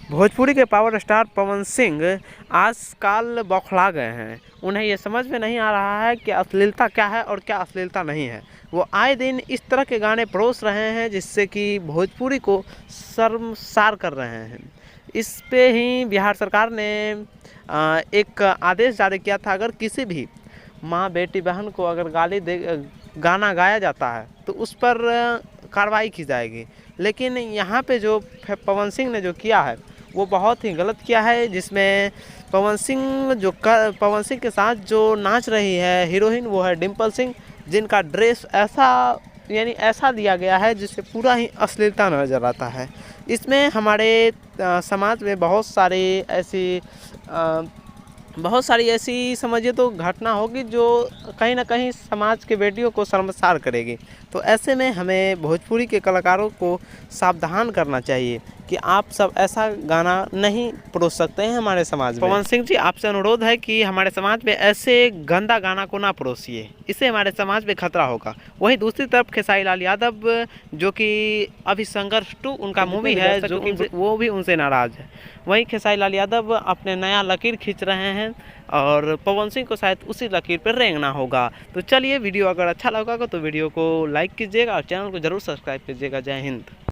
भोजपुरी के power star Pawan Singh आजकल बौखला गए हैं। उन्हें ये समझ में नहीं आ रहा है कि अश्लीलता क्या है और क्या अश्लीलता नहीं है। वो आए दिन इस तरह के गाने परोस रहे हैं जिससे कि भोजपुरी को शर्मसार कर रहे हैं। इस पे ही बिहार सरकार ने एक आदेश जारी किया था, अगर किसी भी माँ बेटी बहन को अगर गाना गाया जाता है तो उस पर कार्रवाई की जाएगी। लेकिन यहाँ पे जो पवन सिंह ने जो किया है वो बहुत ही गलत किया है, जिसमें पवन सिंह के साथ जो नाच रही है हीरोइन वो है डिम्पल सिंह, जिनका ड्रेस ऐसा दिया गया है जिससे पूरा ही अश्लीलता नज़र आता है। इसमें हमारे समाज में बहुत सारी ऐसी समझिए तो घटना होगी जो कहीं ना कहीं समाज के बेटियों को शर्मसार करेगी। तो ऐसे में हमें भोजपुरी के कलाकारों को सावधान करना चाहिए कि आप सब ऐसा गाना नहीं परोस सकते हैं हमारे समाज में। पवन सिंह जी, आपसे अनुरोध है कि हमारे समाज में ऐसे गंदा गाना को ना परोसिए, इससे हमारे समाज में खतरा होगा। वहीं दूसरी तरफ खेसारी लाल यादव, जो कि अभी संघर्ष 2 उनका मूवी है, जो कि वो भी उनसे नाराज़ है। वहीं खेसारी लाल यादव अपने नया लकीर खींच रहे हैं और पवन सिंह को शायद उसी लकीर पर रेंगना होगा। तो चलिए, वीडियो अगर अच्छा लगा तो वीडियो को लाइक कीजिएगा और चैनल को जरूर सब्सक्राइब कीजिएगा। जय हिंद।